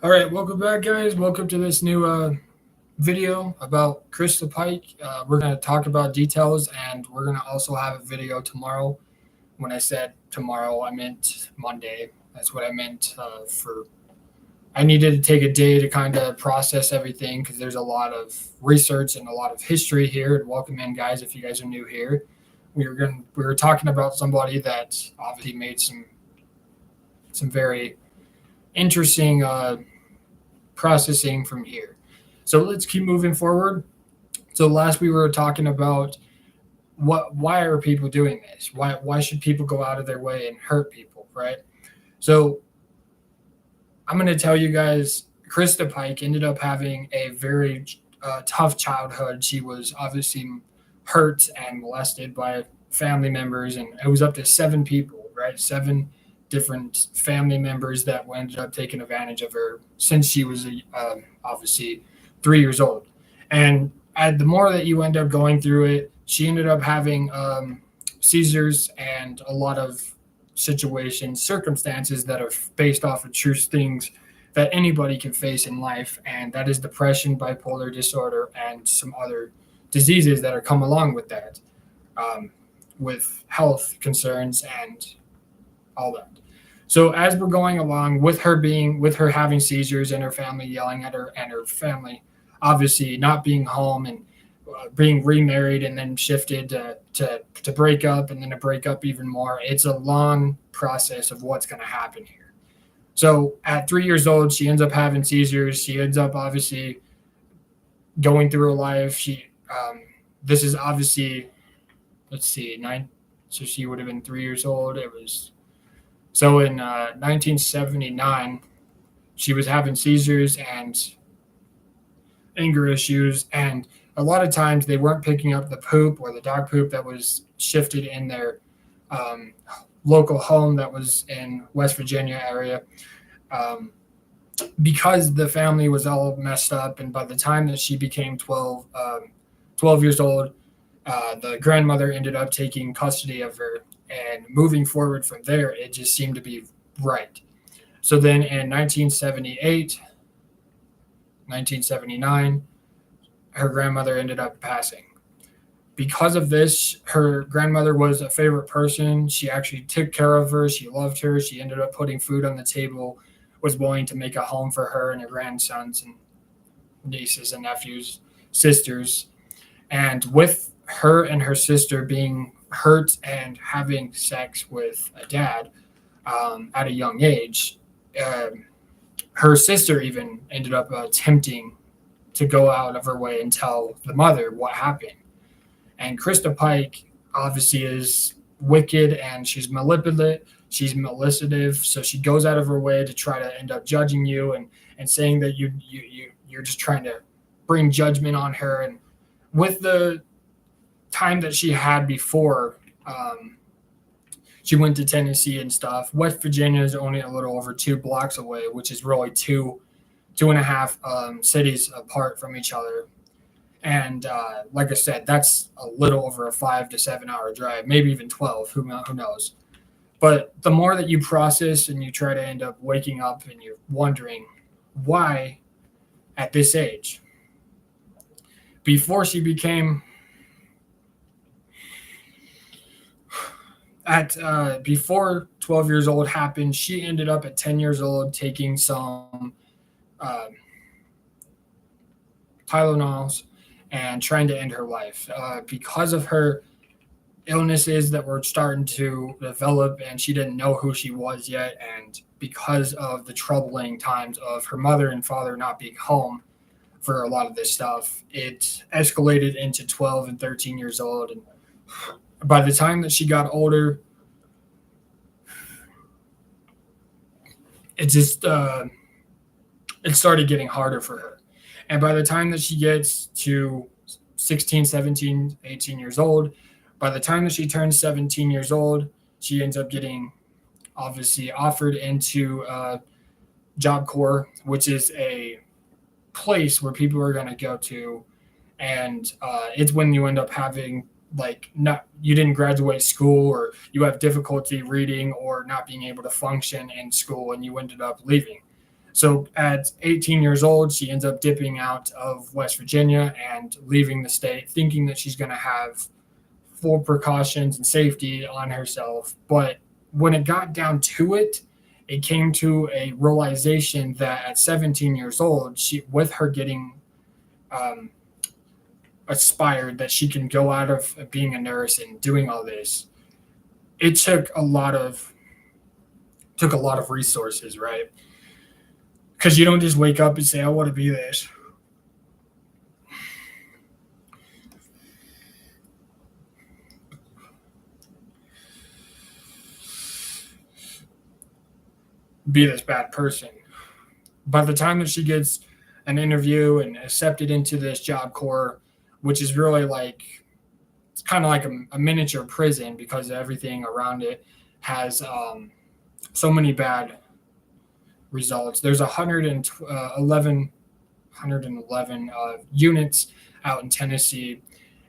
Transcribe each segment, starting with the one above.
All right, welcome back, guys. Welcome to this new video about Christa Pike. We're going to talk about details, and we're going to also have a video tomorrow. When I said tomorrow, I meant Monday. That's what I meant for. I needed to take a day to kind of process everything because there's a lot of research and a lot of history here. And welcome in, guys, if you guys are new here. We were talking about somebody that obviously made some very interesting processing from here. So let's keep moving forward. So last we were talking about why are people doing this? Why should people go out of their way and hurt people, right? So I'm going to tell you guys, Christa Pike ended up having a very tough childhood. She was obviously hurt and molested by family members, and it was up to 7 people, right? 7 different family members that ended up taking advantage of her since she was obviously 3 years old. And the more that you end up going through it, she ended up having seizures and a lot of circumstances that are based off of true things that anybody can face in life, and that is depression, bipolar disorder, and some other diseases that are come along with that, with health concerns and all that. So as we're going along with her having seizures and her family yelling at her, and her family obviously not being home, and being remarried and then shifted to break up, and then to break up even more, it's a long process of what's going to happen here. So at 3 years old, she ends up having seizures. She ends up obviously going through her life. This is obviously, let's see, 9. So she would have been 3 years old. So in 1979, she was having seizures and anger issues, and a lot of times they weren't picking up the poop or the dog poop that was shifted in their local home that was in West Virginia area, because the family was all messed up. And by the time that she became 12 years old, the grandmother ended up taking custody of her, and moving forward from there, it just seemed to be right. So then in 1978, 1979, her grandmother ended up passing. Because of this, her grandmother was a favorite person. She actually took care of her. She loved her. She ended up putting food on the table, was willing to make a home for her and her grandsons and nieces and nephews, sisters. And with her and her sister being hurt and having sex with a dad at a young age, her sister even ended up attempting to go out of her way and tell the mother what happened. And Christa Pike obviously is wicked, and she's manipulative, she's malicious, so she goes out of her way to try to end up judging you and saying that you're just trying to bring judgment on her. And with the time that she had before, she went to Tennessee and stuff. West Virginia is only a little over 2 blocks away, which is really two and a half cities apart from each other. And like I said, that's a little over a 5 to 7 hour drive, maybe even 12, who knows. But the more that you process and you try to end up waking up and you're wondering why at this age. Before 12 years old happened, she ended up at 10 years old taking some Tylenols and trying to end her life because of her illnesses that were starting to develop, and she didn't know who she was yet. And because of the troubling times of her mother and father not being home for a lot of this stuff, it escalated into 12 and 13 years old. And by the time that she got older, it just it started getting harder for her. And by the time that she gets to 16, 17, 18 years old, by the time that she turns 17 years old, she ends up getting obviously offered into Job Corps, which is a place where people are going to go to. And it's when you end up having you didn't graduate school, or you have difficulty reading or not being able to function in school, and you ended up leaving. So at 18 years old, she ends up dipping out of West Virginia and leaving the state, thinking that she's going to have full precautions and safety on herself. But when it got down to it, it came to a realization that at 17 years old, with her getting aspired that she can go out of being a nurse and doing all this, it took a lot of resources, right? Because you don't just wake up and say, I want to be this. Be this bad person. By the time that she gets an interview and accepted into this Job Corps, which is really like, it's kind of like a miniature prison because everything around it has so many bad results. There's 111 units out in Tennessee.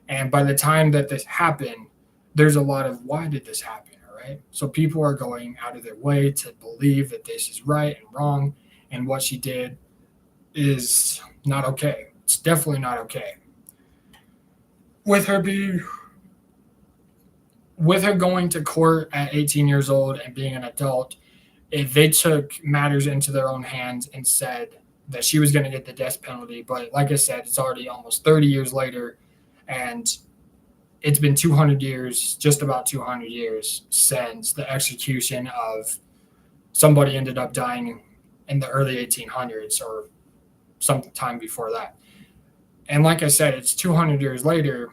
And by the time that this happened, there's a lot of why did this happen? All right. So people are going out of their way to believe that this is right and wrong. And what she did is not okay. It's definitely not okay. With her going to court at 18 years old and being an adult, if they took matters into their own hands and said that she was going to get the death penalty. But like I said, it's already almost 30 years later, and it's been 200 years, just about 200 years since the execution of somebody ended up dying in the early 1800s or sometime before that. And like I said, it's 200 years later.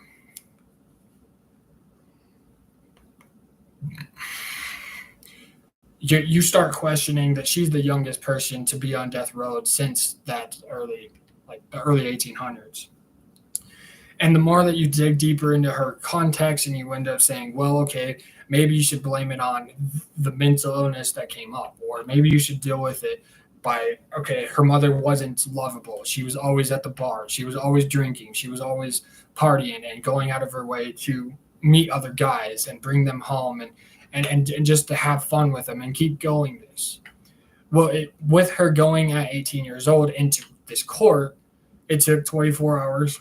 You start questioning that she's the youngest person to be on death row since the early 1800s. And the more that you dig deeper into her context and you end up saying, well, okay, maybe you should blame it on the mental illness that came up, or maybe you should deal with it by, okay, her mother wasn't lovable. She was always at the bar. She was always drinking. She was always partying and going out of her way to meet other guys and bring them home and just to have fun with them and keep going this. Well, with her going at 18 years old into this court, it took 24 hours.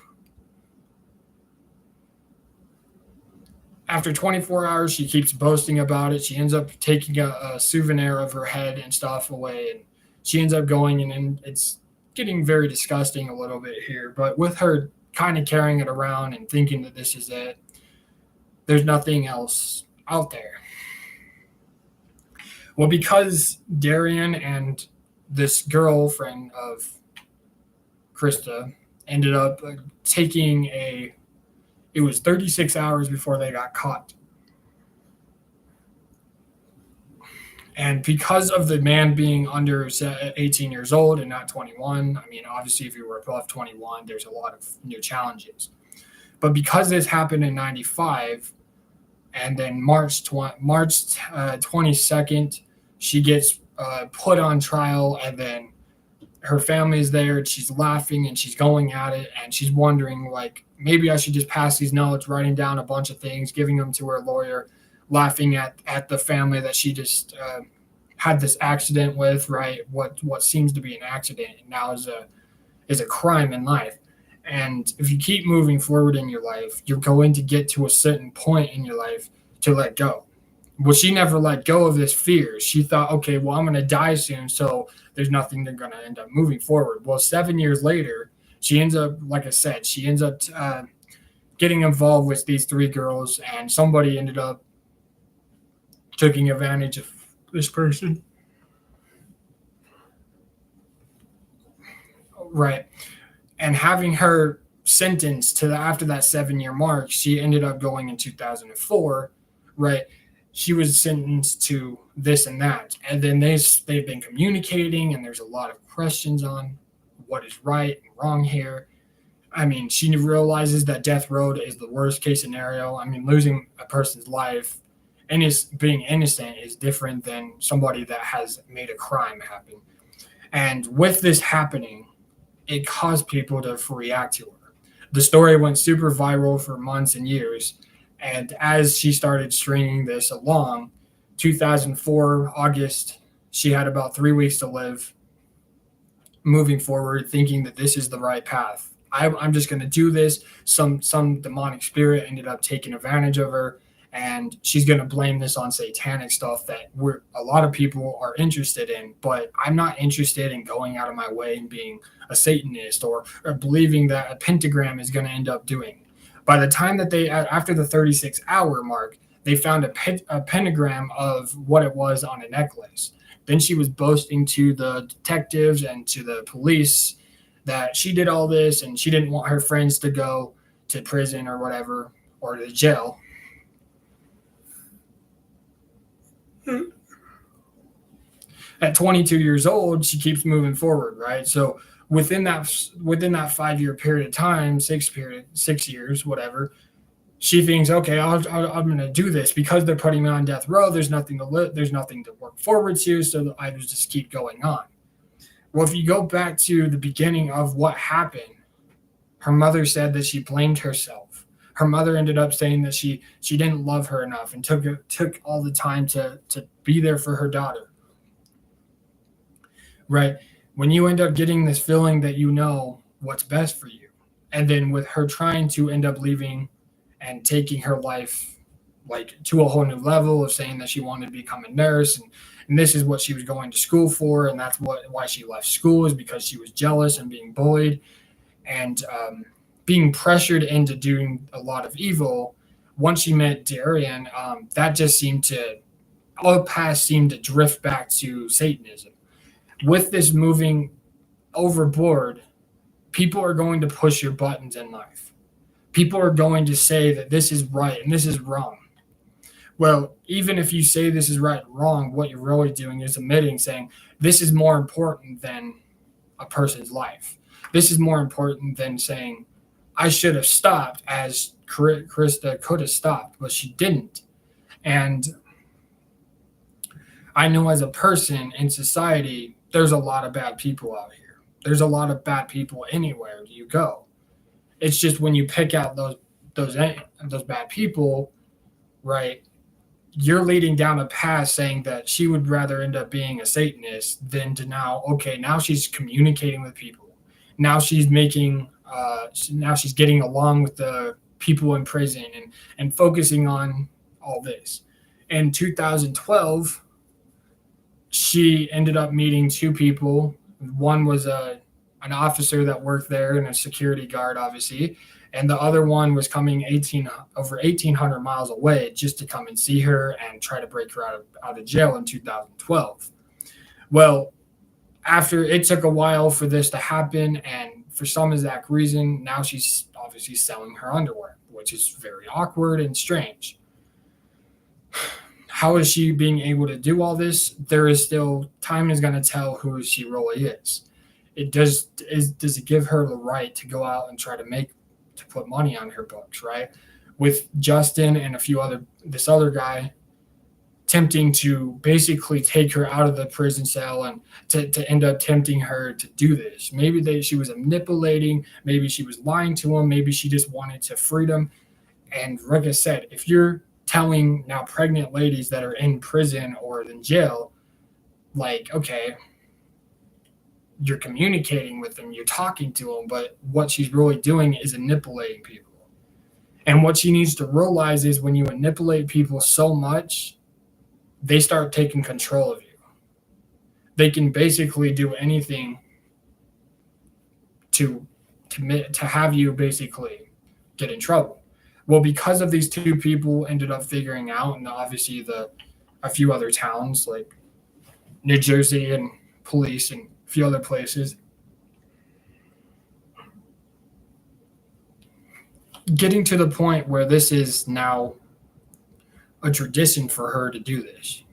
After 24 hours, she keeps boasting about it. She ends up taking a souvenir of her head and stuff away, and she ends up going, and it's getting very disgusting a little bit here. But with her kind of carrying it around and thinking that this is it, there's nothing else out there. Well, because Darian and this girlfriend of Christa ended up taking it was 36 hours before they got caught. And because of the man being under 18 years old and not 21, I mean, obviously if you were above 21, there's a lot of new challenges. But because this happened in 95, and then March 22nd, she gets put on trial, and then her family's there, and she's laughing, and she's going at it, and she's wondering, like, maybe I should just pass these notes, writing down a bunch of things, giving them to her lawyer, laughing at the family that she just had this accident with, right? What seems to be an accident now is a crime in life. And if you keep moving forward in your life, you're going to get to a certain point in your life to let go. Well, she never let go of this fear. She thought, okay, well, I'm going to die soon, so there's nothing they're going to end up moving forward. Well, 7 years later, she ends up, like I said, getting involved with these three girls, and somebody ended up taking advantage of this person. Right. And having her sentenced to after that 7-year mark, she ended up going in 2004, right? She was sentenced to this and that. And then they've been communicating, and there's a lot of questions on what is right and wrong here. I mean, she realizes that death row is the worst case scenario. I mean, losing a person's life and being innocent is different than somebody that has made a crime happen. And with this happening, it caused people to react to her. The story went super viral for months and years. And as she started stringing this along, 2004, August, she had about 3 weeks to live. moving forward, thinking that this is the right path. I'm just going to do this. Some demonic spirit ended up taking advantage of her, and she's going to blame this on satanic stuff that a lot of people are interested in. But I'm not interested in going out of my way and being a Satanist or believing that a pentagram is going to end up doing. By the time that after the 36-hour mark, they found a pentagram of what it was on a necklace. Then she was boasting to the detectives and to the police that she did all this and she didn't want her friends to go to prison or whatever, or to jail. At 22 years old, she keeps moving forward, right? So within that 5-year period of time, 6 years, whatever, she thinks, okay, I'm going to do this because they're putting me on death row. There's nothing to work forward to, so I just keep going on. Well, if you go back to the beginning of what happened, her mother said that she blamed herself. Her mother ended up saying that she didn't love her enough and took all the time to be there for her daughter. Right? When you end up getting this feeling that you know what's best for you, and then with her trying to end up leaving and taking her life like to a whole new level of saying that she wanted to become a nurse, and this is what she was going to school for, and that's why she left school, is because she was jealous and being bullied and being pressured into doing a lot of evil. Once she met Darian, that just all past seemed to drift back to Satanism. With this moving overboard, people are going to push your buttons in life. People are going to say that this is right and this is wrong. Well, even if you say this is right and wrong, what you're really doing is saying this is more important than a person's life. This is more important than saying I should have stopped, as Christa could have stopped, but she didn't. And I know as a person in society, there's a lot of bad people out here. There's a lot of bad people anywhere you go. It's just when you pick out those bad people, right? You're leading down a path saying that she would rather end up being a Satanist than to now she's communicating with people. Now she's getting along with the people in prison and focusing on all this. In 2012, she ended up meeting two people. One was an officer that worked there and a security guard, obviously. And the other one was coming over 1,800 miles away just to come and see her and try to break her out of jail in 2012. Well, after it took a while for this to happen, and for some exact reason, now she's obviously selling her underwear, which is very awkward and strange. How is she being able to do all this? Time is going to tell who she really is. Does it give her the right to go out and try to put money on her books, right? With Justin and this other guy attempting to basically take her out of the prison cell and to end up tempting her to do this. Maybe she was manipulating, maybe she was lying to him, maybe she just wanted to freedom. And like I said, if you're telling now pregnant ladies that are in prison or in jail, like, okay, you're communicating with them, you're talking to them, but what she's really doing is manipulating people. And what she needs to realize is when you manipulate people so much, they start taking control of you. They can basically do anything to have you basically get in trouble. Well, because of these two people ended up figuring out, and obviously a few other towns like New Jersey and police and a few other places, getting to the point where this is now a tradition for her to do this.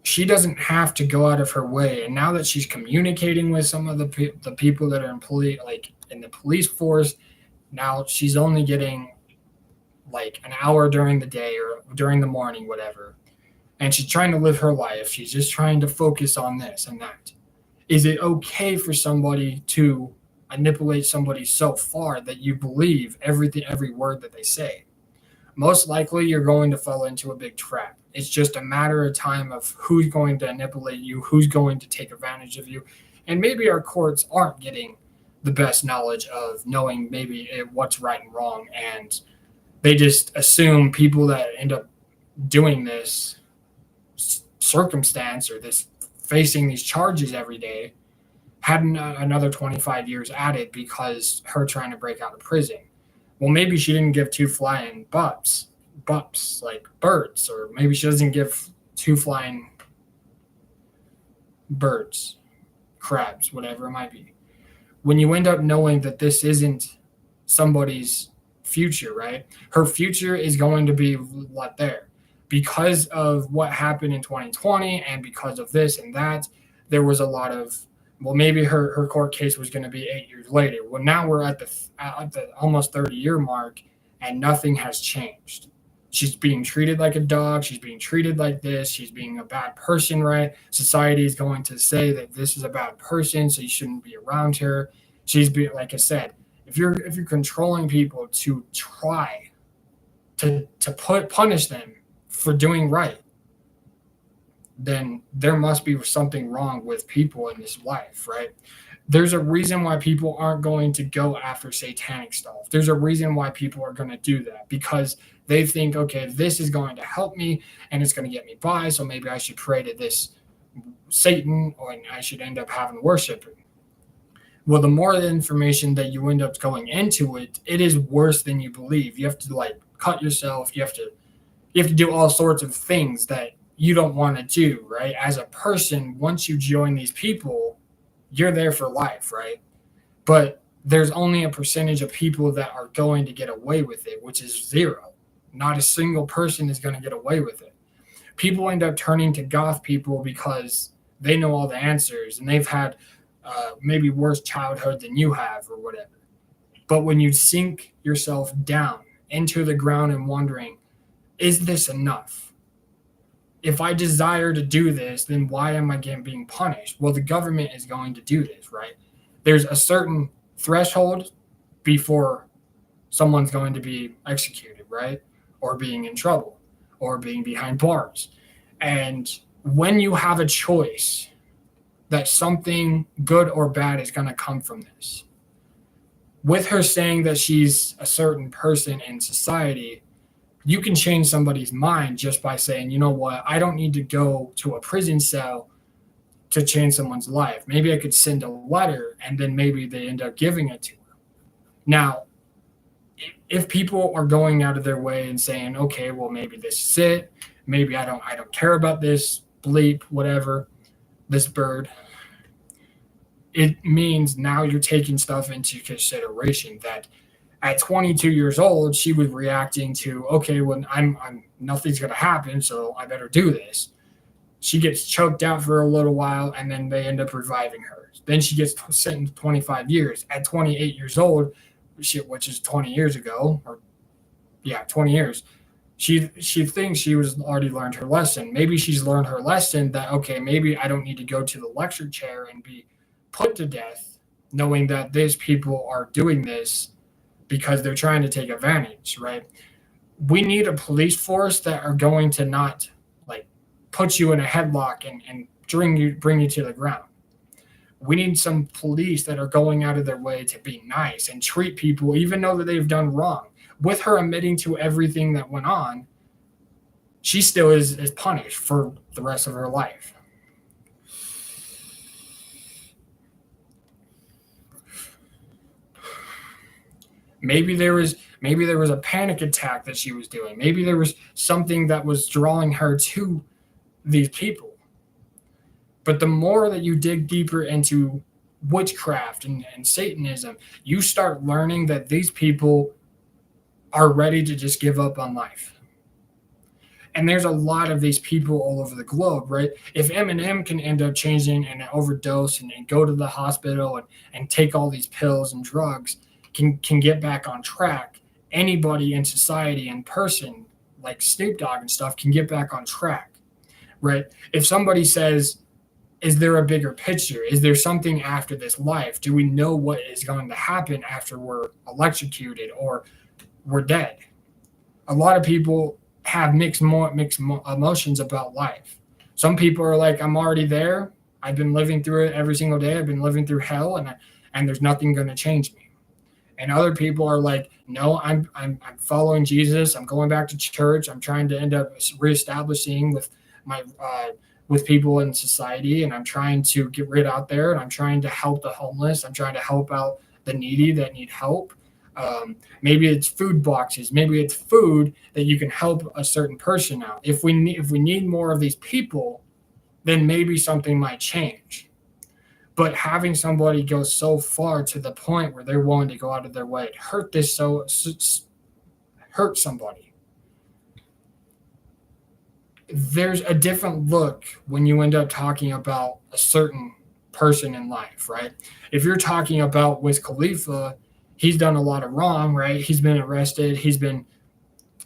She doesn't have to go out of her way, and now that she's communicating with some of the people that are in the police force, now she's only getting like an hour during the day or during the morning, whatever. And she's trying to live her life. She's just trying to focus on this and that. Is it okay for somebody to manipulate somebody so far that you believe every word that they say? Most likely you're going to fall into a big trap. It's just a matter of time of who's going to manipulate you, who's going to take advantage of you. And maybe our courts aren't getting the best knowledge of knowing maybe what's right and wrong, and they just assume people that end up doing this circumstance or this facing these charges every day had another 25 years added because her trying to break out of prison. Well, maybe she didn't give two flying bups like birds, or maybe she doesn't give two flying birds, crabs, whatever it might be. When you end up knowing that this isn't somebody's future, right? Her future is going to be let there because of what happened in 2020, and because of this and that. There was a lot of, well, maybe her court case was going to be 8 years later. Well, now we're at the almost 30-year mark, and nothing has changed. She's being treated like a dog. She's being treated like this. She's being a bad person, right? Society is going to say that this is a bad person, so you shouldn't be around her. She's being, like I said, if you're controlling people to try to punish them for doing right, then there must be something wrong with people in this life, right? There's a reason why people aren't going to go after satanic stuff. There's a reason why people are going to do that, because they think, okay, this is going to help me and it's going to get me by, so maybe I should pray to this Satan, or I should end up having worship. Well, the more the information that you end up going into it, it is worse than you believe. You have to like cut yourself. You have to do all sorts of things that you don't want to do, right? As a person, once you join these people, you're there for life, right? But there's only a percentage of people that are going to get away with it, which is zero. Not a single person is going to get away with it. People end up turning to goth people because they know all the answers, and they've had maybe worse childhood than you have or whatever. But when you sink yourself down into the ground and wondering, is this enough? If I desire to do this, then why am I being punished? Well, the government is going to do this, right? There's a certain threshold before someone's going to be executed, right? Or being in trouble, or being behind bars. And when you have a choice that something good or bad is going to come from this, with her saying that she's a certain person in society, you can change somebody's mind just by saying, you know what, I don't need to go to a prison cell to change someone's life. Maybe I could send a letter, and then maybe they end up giving it to her. Now, if people are going out of their way and saying, okay, well, maybe this is it, maybe I don't care about this bleep, whatever, this bird, it means now you're taking stuff into consideration that at 22 years old, she was reacting to, okay, well, I'm nothing's going to happen, so I better do this. She gets choked out for a little while, and then they end up reviving her. Then she gets sentenced 25 years. At 28 years old, which is 20 years ago, 20 years, she thinks she was already learned her lesson. Maybe she's learned her lesson that, okay, maybe I don't need to go to the lecture chair and be put to death, knowing that these people are doing this because they're trying to take advantage, right? We need a police force that are going to not like put you in a headlock and bring you to the ground. We need some police that are going out of their way to be nice and treat people even though that they've done wrong. With her admitting to everything that went on, she still is punished for the rest of her life. Maybe there was a panic attack that she was doing. Maybe there was something that was drawing her to these people. But the more that you dig deeper into witchcraft and Satanism, you start learning that these people are ready to just give up on life. And there's a lot of these people all over the globe, right? If Eminem can end up changing and overdose and go to the hospital and take all these pills and drugs, can get back on track, anybody in society in person, like Snoop Dogg and stuff, can get back on track, right? If somebody says, is there a bigger picture? Is there something after this life? Do we know what is going to happen after we're electrocuted or we're dead? A lot of people have mixed emotions about life. Some people are like, I'm already there. I've been living through it every single day. I've been living through hell, and there's nothing going to change me. And other people are like, no, I'm following Jesus. I'm going back to church. I'm trying to end up reestablishing with my with people in society, and I'm trying to get rid out there, and I'm trying to help the homeless. I'm trying to help out the needy that need help. Maybe it's food boxes. Maybe it's food that you can help a certain person out. If we need more of these people, then maybe something might change. But having somebody go so far to the point where they're willing to go out of their way to hurt somebody, there's a different look when you end up talking about a certain person in life, right? If you're talking about Wiz Khalifa, he's done a lot of wrong, right? He's been arrested. He's been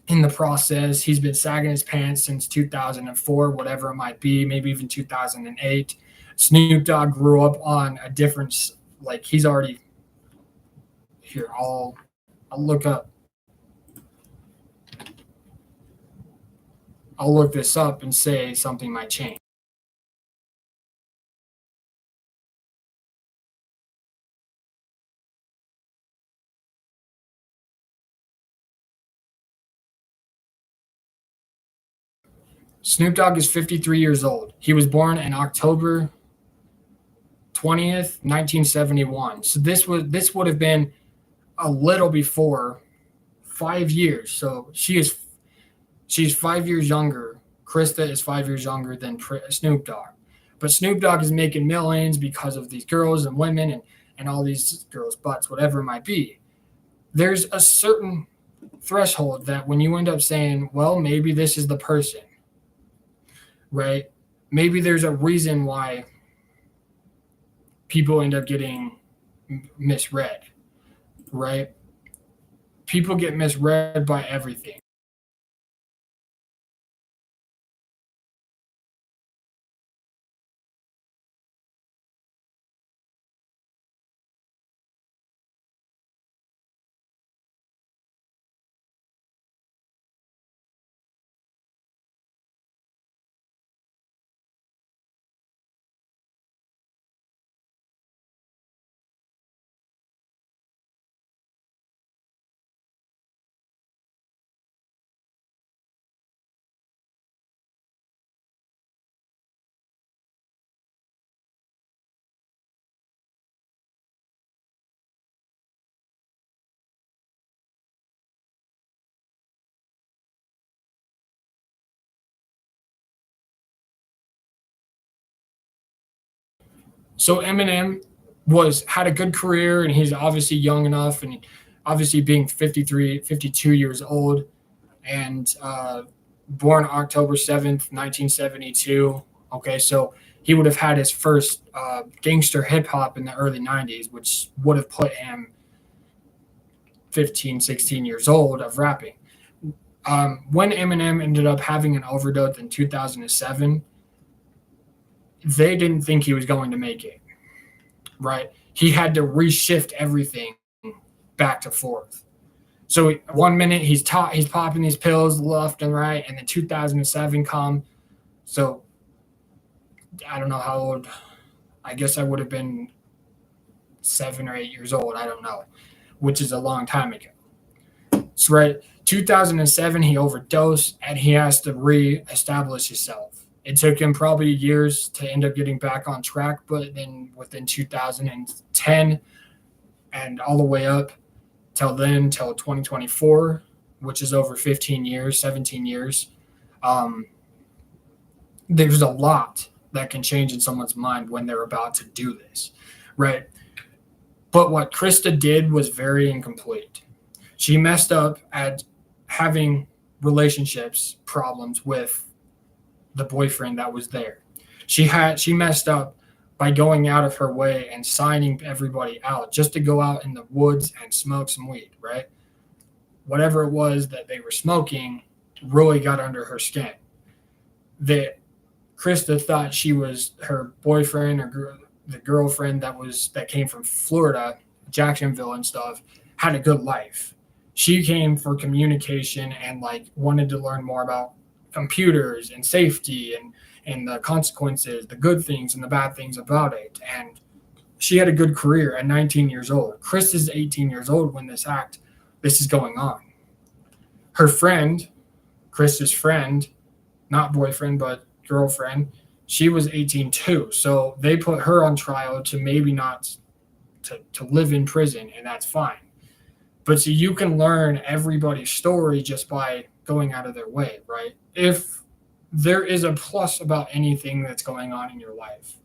in the process. He's been sagging his pants since 2004, whatever it might be, maybe even 2008. Snoop Dogg grew up on a different, like he's already here. I'll look up. I'll look this up and say something might change. Snoop Dogg is 53 years old. He was born in October 20th, 1971. So this would have been a little before 5 years. So she's 5 years younger. Christa is 5 years younger than Snoop Dogg. But Snoop Dogg is making millions because of these girls and women and all these girls' butts, whatever it might be. There's a certain threshold that when you end up saying, well, maybe this is the person, right? Maybe there's a reason why people end up getting misread, right? People get misread by everything. So Eminem had a good career, and he's obviously young enough, and obviously being 53, 52 years old, and born October 7th, 1972. Okay, so he would have had his first gangster hip hop in the early 90s, which would have put him 15, 16 years old of rapping. When Eminem ended up having an overdose in 2007, they didn't think he was going to make it, right? He had to reshift everything back to forth. So 1 minute he's popping these pills left and right, and then 2007 come. So I don't know how old. I guess I would have been 7 or 8 years old. I don't know, which is a long time ago. So right, 2007 he overdosed, and he has to reestablish himself. It took him probably years to end up getting back on track, but then within 2010 and all the way up till 2024, which is over 15 years, 17 years, there's a lot that can change in someone's mind when they're about to do this, right? But what Christa did was very incomplete. She messed up at having relationships problems with the boyfriend that was there. She messed up by going out of her way and signing everybody out just to go out in the woods and smoke some weed, right? Whatever it was that they were smoking really got under her skin. That Christa thought she was her boyfriend or the girlfriend that came from Florida, Jacksonville and stuff, had a good life. She came for communication and like wanted to learn more about computers and safety and the consequences, the good things and the bad things about it. And she had a good career at 19 years old. Chris is 18 years old when this is going on. Her friend, Chris's friend, not boyfriend, but girlfriend, she was 18 too. So they put her on trial to maybe not to live in prison, and that's fine. But so you can learn everybody's story just by going out of their way, right? If there is a plus about anything that's going on in your life,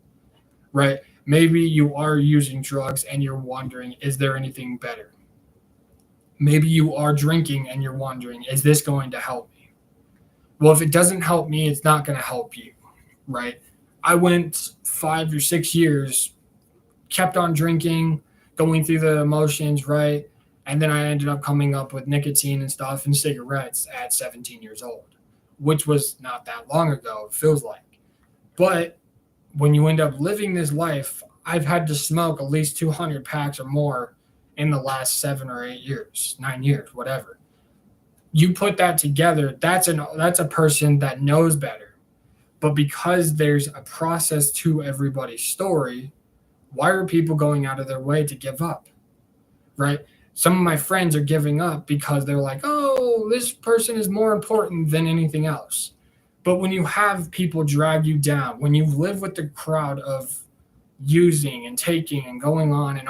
right? Maybe you are using drugs and you're wondering, is there anything better? Maybe you are drinking and you're wondering, is this going to help me? Well, if it doesn't help me, it's not going to help you, right? I went 5 or 6 years, kept on drinking, going through the emotions, right? And then I ended up coming up with nicotine and stuff and cigarettes at 17 years old, which was not that long ago, it feels like. But when you end up living this life, I've had to smoke at least 200 packs or more in the last 7 or 8 years, 9 years, whatever. You put that together, that's a person that knows better. But because there's a process to everybody's story, why are people going out of their way to give up, right? Some of my friends are giving up because they're like, oh, this person is more important than anything else. But when you have people drag you down, when you live with the crowd of using and taking and going on,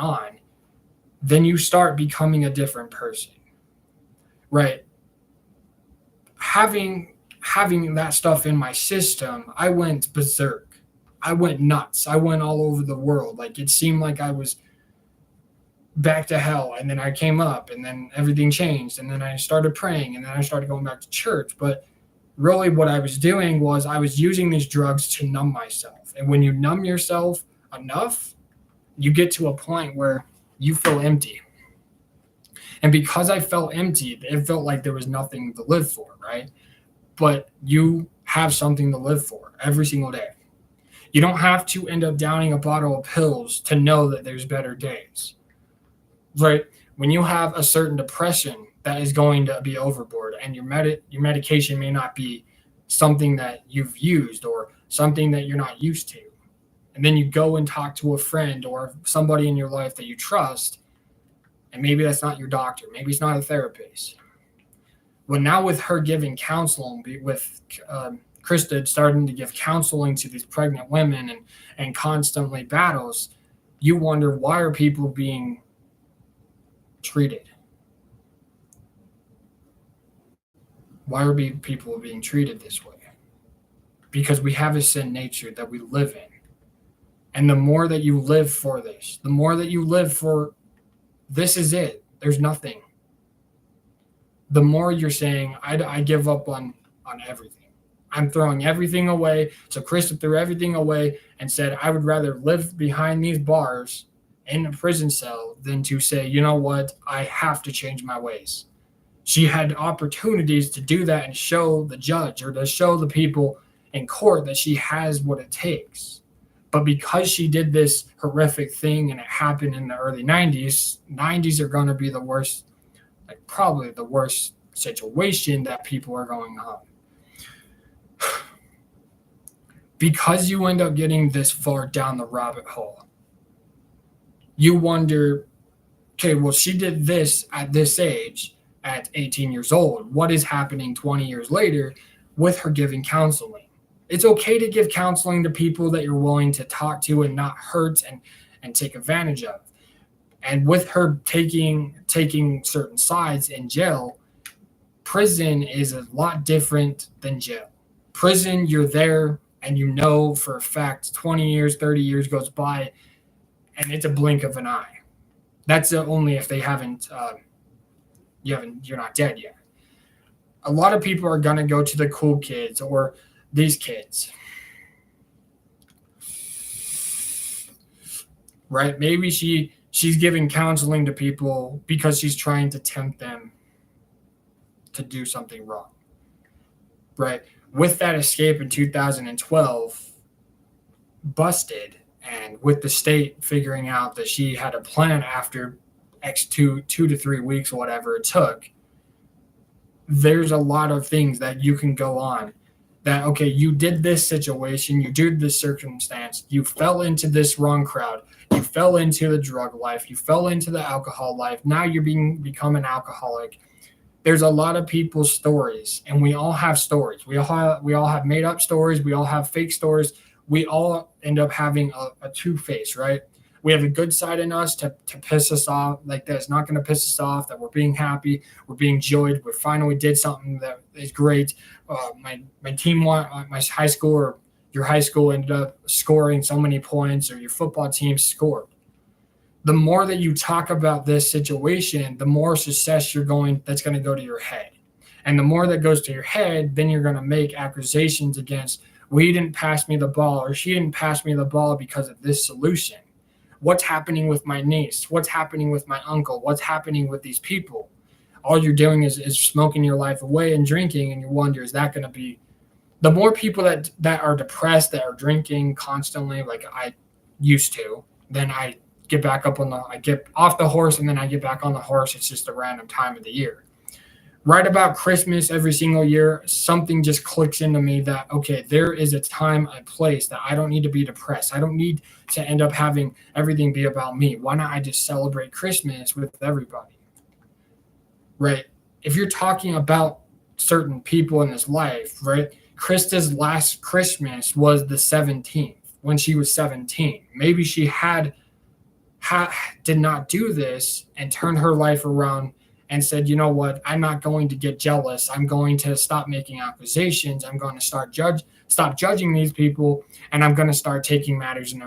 then you start becoming a different person, right? Having that stuff in my system, I went berserk. I went nuts. I went all over the world. Like, it seemed like I was back to hell, and then I came up, and then everything changed, and then I started praying, and then I started going back to church. But really what I was doing was I was using these drugs to numb myself. And when you numb yourself enough, you get to a point where you feel empty. And because I felt empty, it felt like there was nothing to live for, right? But you have something to live for every single day. You don't have to end up downing a bottle of pills to know that there's better days, right? When you have a certain depression that is going to be overboard, and your medication may not be something that you've used or something that you're not used to, and then you go and talk to a friend or somebody in your life that you trust, and maybe that's not your doctor, maybe it's not a therapist. Well, now with her giving counseling, with Christa starting to give counseling to these pregnant women and constantly battles, you wonder, why are people being treated? Why are people being treated this way? Because we have a sin nature that we live in. And the more that you live for this, the more that you live for, this is it, there's nothing, the more you're saying, I give up on everything. I'm throwing everything away. So Christa threw everything away and said, I would rather live behind these bars in a prison cell than to say, you know what, I have to change my ways. She had opportunities to do that and show the judge or to show the people in court that she has what it takes. But because she did this horrific thing and it happened in the early 90s are going to be the worst, like probably the worst situation that people are going on. Because you end up getting this far down the rabbit hole, you wonder, okay, well, she did this at this age, at 18 years old. What is happening 20 years later with her giving counseling? It's okay to give counseling to people that you're willing to talk to and not hurt and take advantage of. And with her taking certain sides in jail, prison is a lot different than jail. Prison, you're there and you know for a fact 20 years, 30 years goes by and it's a blink of an eye. That's only if they you're not dead yet. A lot of people are going to go to the cool kids or these kids, right? Maybe she's giving counseling to people because she's trying to tempt them to do something wrong, right? With that escape in 2012 busted, and with the state figuring out that she had a plan after two to 3 weeks, whatever it took, there's a lot of things that you can go on that, okay, you did this situation, you did this circumstance, you fell into this wrong crowd, you fell into the drug life, you fell into the alcohol life, now you're become an alcoholic. There's a lot of people's stories, and we all have stories. We all have made up stories, we all have fake stories. We all end up having a two-face, right? We have a good side in us to piss us off, like that's not going to piss us off, that we're being happy, we're being joyed, we finally did something that is great. My team won, my high school or your high school ended up scoring so many points, or your football team scored. The more that you talk about this situation, the more success that's going to go to your head. And the more that goes to your head, then you're going to make accusations against, well, he didn't pass me the ball, or she didn't pass me the ball because of this solution. What's happening with my niece? What's happening with my uncle? What's happening with these people? All you're doing is smoking your life away and drinking, and you wonder, is that going to be the more people that are depressed, that are drinking constantly, like I used to, then I get back up I get off the horse, and then I get back on the horse. It's just a random time of the year. Right about Christmas every single year, something just clicks into me that, okay, there is a time, a place that I don't need to be depressed. I don't need to end up having everything be about me. Why not I just celebrate Christmas with everybody? Right? If you're talking about certain people in this life, right? Krista's last Christmas was the 17th, when she was 17. Maybe she did not do this and turned her life around and said, you know what, I'm not going to get jealous. I'm going to stop making accusations. I'm going to stop judging these people, and I'm going to start taking matters into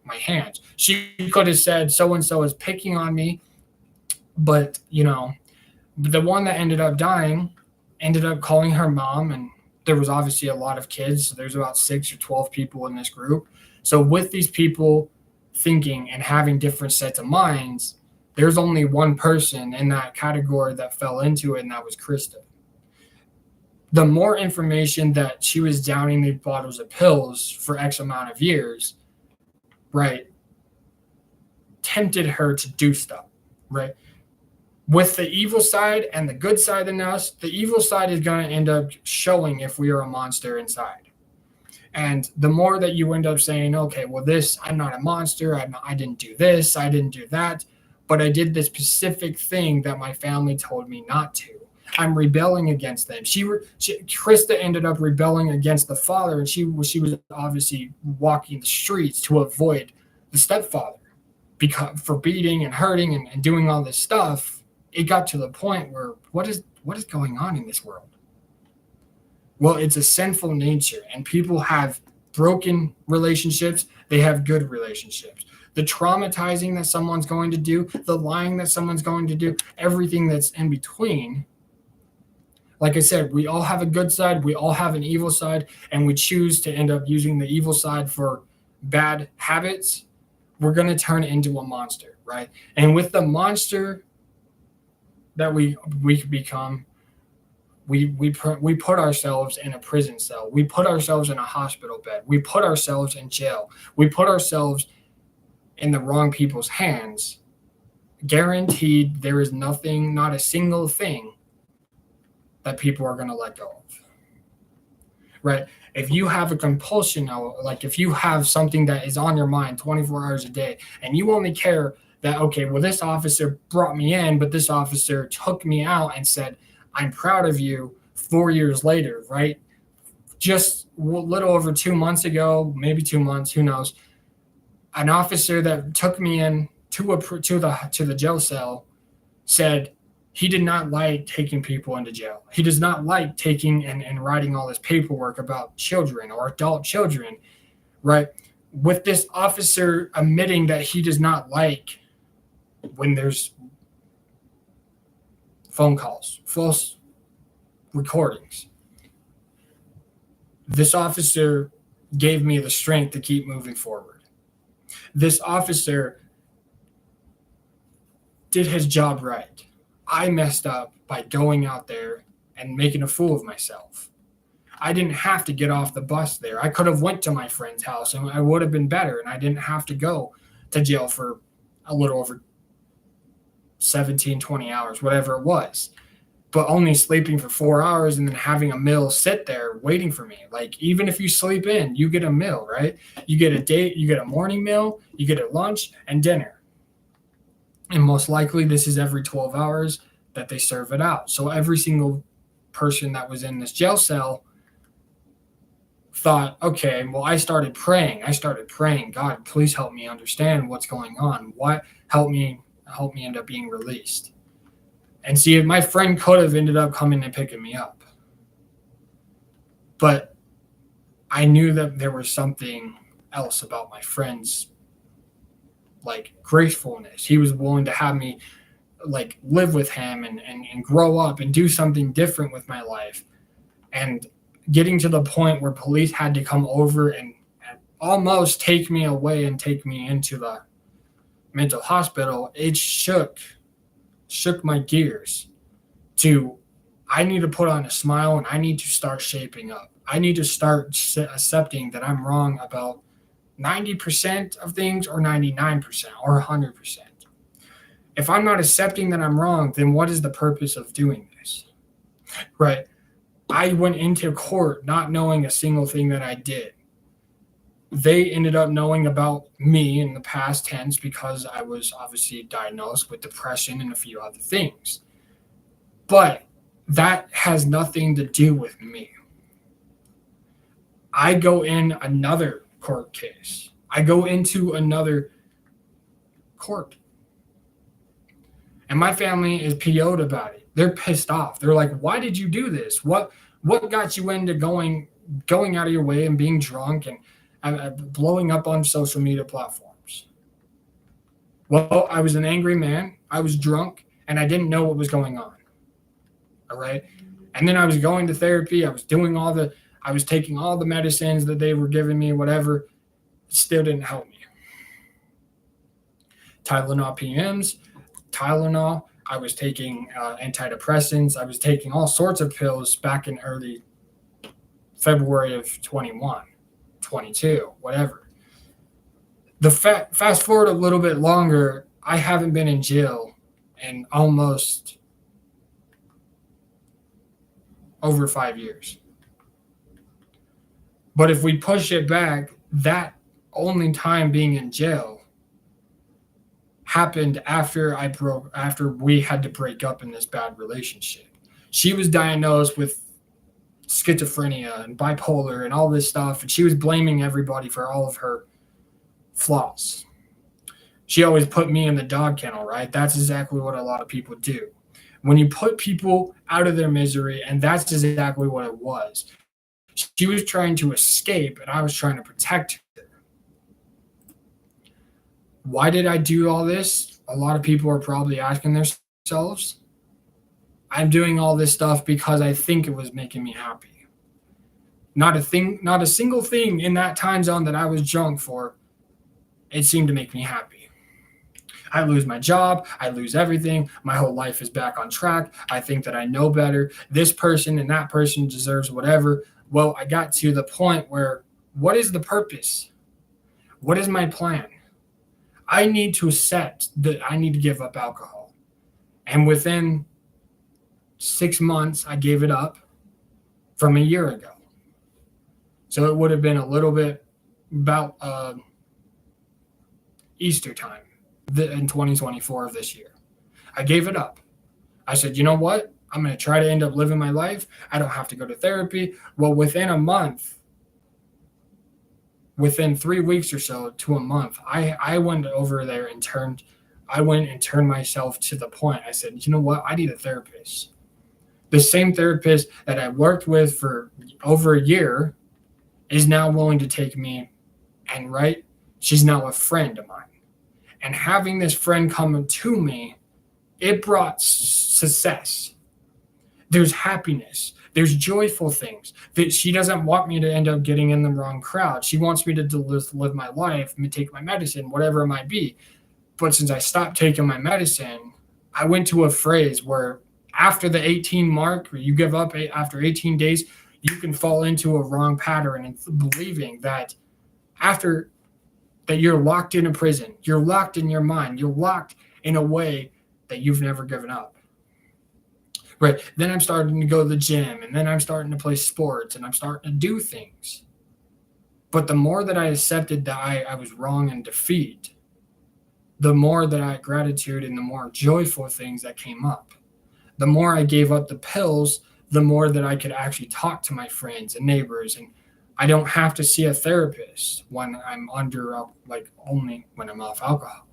my hands. She could have said, so-and-so is picking on me, but, the one that ended up dying ended up calling her mom, and there was obviously a lot of kids. So there's about 6 or 12 people in this group. So with these people thinking and having different sets of minds, there's only one person in that category that fell into it, and that was Christa. The more information that she was downing these bottles of pills for X amount of years, right, tempted her to do stuff, right? With the evil side and the good side in us, the evil side is going to end up showing if we are a monster inside. And the more that you end up saying, okay, well, I'm not a monster, I didn't do this, I didn't do that, but I did this specific thing that my family told me not to. I'm rebelling against them. Christa ended up rebelling against the father, and she was obviously walking the streets to avoid the stepfather because for beating and hurting and doing all this stuff. It got to the point where what is going on in this world? Well, it's a sinful nature, and people have broken relationships. They have good relationships. The traumatizing that someone's going to do, the lying that someone's going to do, everything that's in between. Like I said, we all have a good side, we all have an evil side, and we choose to end up using the evil side for bad habits. We're going to turn into a monster, right? And with the monster that we become, we put ourselves in a prison cell. We put ourselves in a hospital bed. We put ourselves in jail. We put ourselves in the wrong people's hands. Guaranteed, there is nothing, not a single thing that people are going to let go of. Right? If you have a compulsion, like if you have something that is on your mind 24 hours a day, and you only care that, okay, well, this officer brought me in, but this officer took me out and said, I'm proud of you 4 years later, right? Just a little over 2 months ago, maybe 2 months, who knows, an officer that took me in to the jail cell said he did not like taking people into jail. He does not like taking and writing all this paperwork about children or adult children, right? With this officer admitting that he does not like when there's phone calls, false recordings. This officer gave me the strength to keep moving forward. This officer did his job right. I messed up by going out there and making a fool of myself. I didn't have to get off the bus there. I could have went to my friend's house and I would have been better, and I didn't have to go to jail for a little over 17, 20 hours, whatever it was. but only sleeping for 4 hours and then having a meal sit there waiting for me. Like, even if you sleep in, you get a meal, right? You get a date, you get a morning meal, you get a lunch and dinner. And most likely this is every 12 hours that they serve it out. So every single person that was in this jail cell thought, okay, well, I started praying, God, please help me understand what's going on. What help me end up being released. And see, my friend could have ended up coming and picking me up. But I knew that there was something else about my friend's like gracefulness. He was willing to have me like live with him and grow up and do something different with my life. And getting to the point where police had to come over and almost take me away and take me into the mental hospital, it shook my gears to, I need to put on a smile and I need to start shaping up. I need to start accepting that I'm wrong about 90% of things or 99% or 100%. If I'm not accepting that I'm wrong, then what is the purpose of doing this? Right? I went into court not knowing a single thing that I did. They ended up knowing about me in the past tense because I was obviously diagnosed with depression and a few other things. But that has nothing to do with me. I go in another court case. I go into another court. And my family is PO'd about it. They're pissed off. They're like, why did you do this? What got you into going out of your way and being drunk and blowing up on social media platforms? Well, I was an angry man. I was drunk and I didn't know what was going on. All right. And then I was going to therapy. I was taking all the medicines that they were giving me, whatever. It still didn't help me. Tylenol PMs, Tylenol. I was taking antidepressants. I was taking all sorts of pills back in early February of 21, 22, whatever. Fast forward a little bit longer, I haven't been in jail in almost over 5 years. But if we push it back, that only time being in jail happened after we had to break up in this bad relationship. She was diagnosed with schizophrenia and bipolar and all this stuff, and she was blaming everybody for all of her flaws. She always put me in the dog kennel, right? That's exactly what a lot of people do. When you put people out of their misery, and that's exactly what it was. She was trying to escape, and I was trying to protect her. Why did I do all this? A lot of people are probably asking themselves. I'm doing all this stuff because I think it was making me happy. Not a single thing in that time zone that I was drunk for, it seemed to make me happy. I lose my job. I lose everything. My whole life is back on track. I think that I know better. This person and that person deserves whatever. Well, I got to the point where, what is the purpose? What is my plan? I need to accept that I need to give up alcohol. And within 6 months, I gave it up from a year ago. So it would have been a little bit about Easter time in 2024 of this year. I gave it up. I said, you know what? I'm going to try to end up living my life. I don't have to go to therapy. Well, within a month, within 3 weeks or so to a month, I went over there and turned myself to the point. I said, you know what? I need a therapist. The same therapist that I worked with for over a year is now willing to take me, and right, she's now a friend of mine. And having this friend come to me, it brought success. There's happiness. There's joyful things. That she doesn't want me to end up getting in the wrong crowd. She wants me to live my life, take my medicine, whatever it might be. But since I stopped taking my medicine, I went to a phrase where after the 18 mark, where you give up after 18 days, you can fall into a wrong pattern and believing that after that you're locked in a prison, you're locked in your mind, you're locked in a way that you've never given up. right? Then I'm starting to go to the gym, and then I'm starting to play sports, and I'm starting to do things. But the more that I accepted that I was wrong in defeat, the more that I had gratitude and the more joyful things that came up. The more I gave up the pills, the more that I could actually talk to my friends and neighbors. And I don't have to see a therapist when I'm only when I'm off alcohol.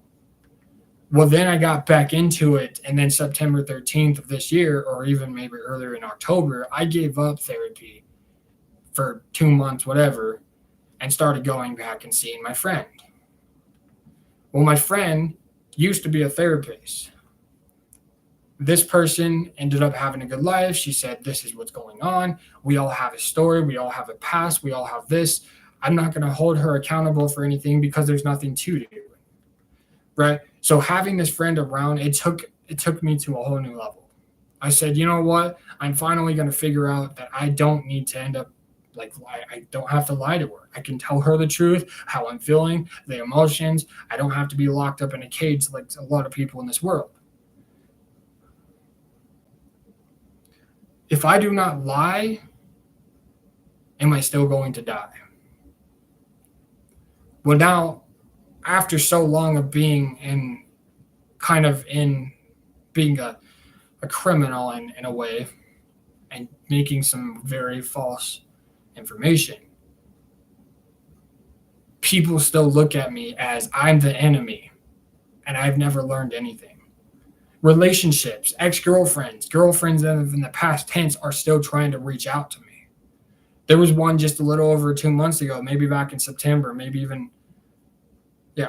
Well, then I got back into it. And then September 13th of this year, or even maybe earlier in October, I gave up therapy for 2 months, whatever, and started going back and seeing my friend. Well, my friend used to be a therapist. This person ended up having a good life. She said, this is what's going on. We all have a story. We all have a past. We all have this. I'm not going to hold her accountable for anything because there's nothing to do. Right? So having this friend around, it took me to a whole new level. I said, you know what? I'm finally going to figure out that I don't need to end up I don't have to lie to her. I can tell her the truth, how I'm feeling, the emotions. I don't have to be locked up in a cage like a lot of people in this world. If I do not lie, am I still going to die? Well, now, after so long of being being a criminal in a way and making some very false information, people still look at me as I'm the enemy and I've never learned anything. Relationships, ex-girlfriends, girlfriends that in the past tense are still trying to reach out to me. There was one just a little over 2 months ago, maybe back in September, maybe even,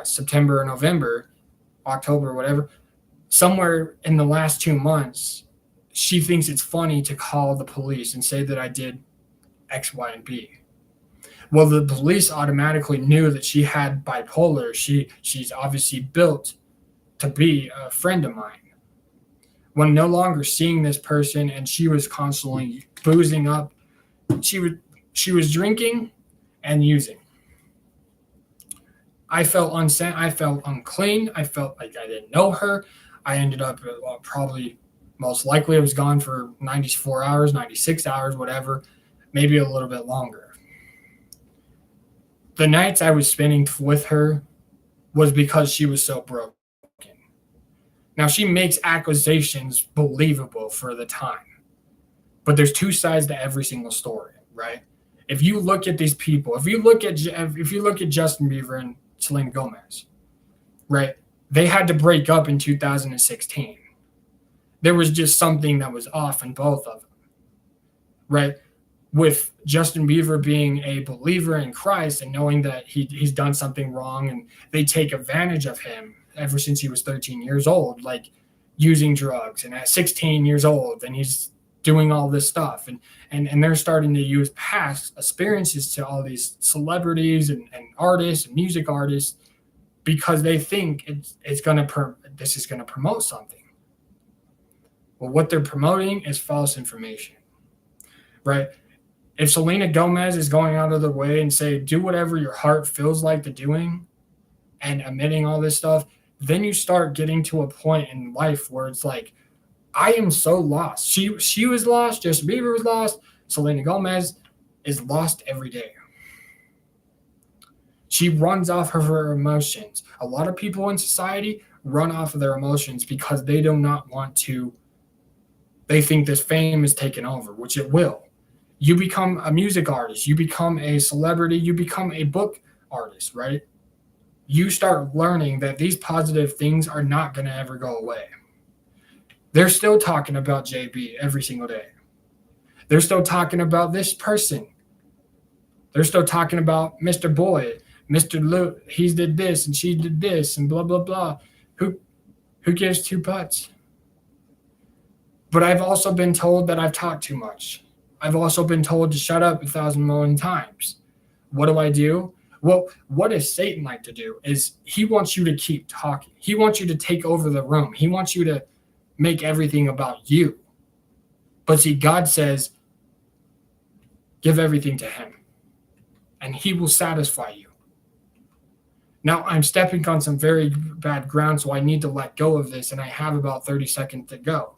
September or November, October, whatever. Somewhere in the last 2 months, she thinks it's funny to call the police and say that I did X, Y, and B. Well, the police automatically knew that she had bipolar. She's obviously built to be a friend of mine. When no longer seeing this person and she was constantly boozing up, she was drinking and using. I felt unsane. I felt unclean. I felt like I didn't know her. I ended up probably, most likely, I was gone for 94 hours, 96 hours, whatever, maybe a little bit longer. The nights I was spending with her was because she was so broken. Now, she makes accusations believable for the time, but there's two sides to every single story, right? If you look at these people, if you look at Justin Bieber and Selena Gomez, right? They had to break up in 2016. There was just something that was off in both of them, right? With Justin Bieber being a believer in Christ and knowing that he's done something wrong and they take advantage of him ever since he was 13 years old, like using drugs, and at 16 years old, and he's doing all this stuff. And they're starting to use past experiences to all these celebrities and artists and music artists because they think this is going to promote something. Well, what they're promoting is false information, right? If Selena Gomez is going out of their way and say, do whatever your heart feels like to doing and admitting all this stuff, then you start getting to a point in life where it's like, I am so lost. She was lost. Justin Bieber was lost. Selena Gomez is lost every day. She runs off of her emotions. A lot of people in society run off of their emotions because they do not want to. They think this fame is taken over, which it will. You become a music artist. You become a celebrity. You become a book artist, right? You start learning that these positive things are not going to ever go away. They're still talking about JB every single day. They're still talking about this person. They're still talking about Mr. Boyd, Mr. Luke. He did this and she did this and blah, blah, blah. Who gives two butts? But I've also been told that I've talked too much. I've also been told to shut up 1,000 million times. What do? Well, what does Satan like to do is he wants you to keep talking. He wants you to take over the room. He wants you to make everything about you. But see, God says, give everything to him, and he will satisfy you. Now, I'm stepping on some very bad ground, so I need to let go of this, and I have about 30 seconds to go.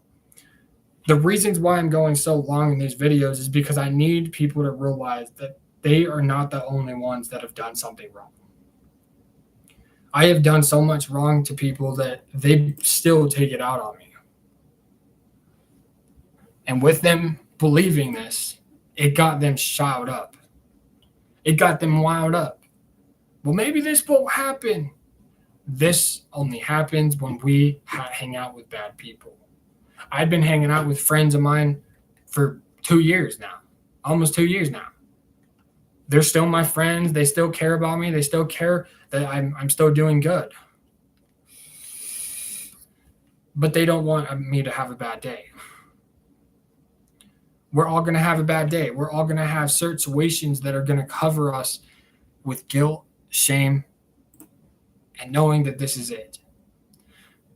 The reasons why I'm going so long in these videos is because I need people to realize that they are not the only ones that have done something wrong. I have done so much wrong to people that they still take it out on me. And with them believing this, it got them shot up. It got them wound up. Well, maybe this won't happen. This only happens when we hang out with bad people. I've been hanging out with friends of mine for 2 years now, almost 2 years now. They're still my friends. They still care about me. They still care that I'm still doing good. But they don't want me to have a bad day. We're all going to have a bad day. We're all going to have situations that are going to cover us with guilt, shame, and knowing that this is it.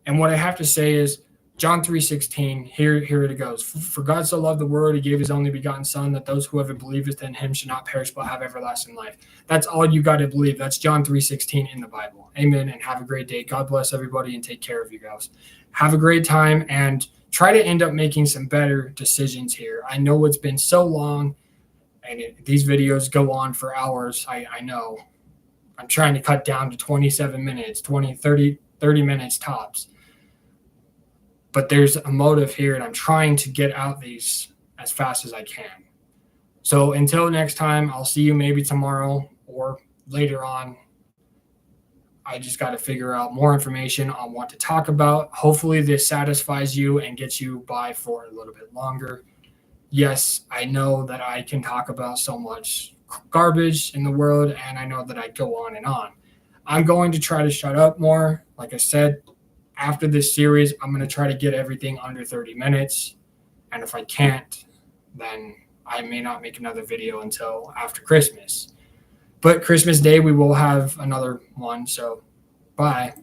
And what I have to say is, John 3:16, here it goes. For God so loved the world, he gave his only begotten son, that those who ever believeth in him should not perish but have everlasting life. That's all you got to believe. That's John 3:16 in the Bible. Amen, and have a great day. God bless everybody and take care of you guys. Have a great time and try to end up making some better decisions here. I know it's been so long, and these videos go on for hours. I know. I'm trying to cut down to 27 minutes, 30 minutes tops. But there's a motive here, and I'm trying to get out these as fast as I can. So until next time, I'll see you maybe tomorrow or later on. I just got to figure out more information on what to talk about. Hopefully this satisfies you and gets you by for a little bit longer. Yes, I know that I can talk about so much garbage in the world, and I know that I go on and on. I'm going to try to shut up more. Like I said, after this series, I'm going to try to get everything under 30 minutes. And if I can't, then I may not make another video until after Christmas. But Christmas Day, we will have another one. So, bye.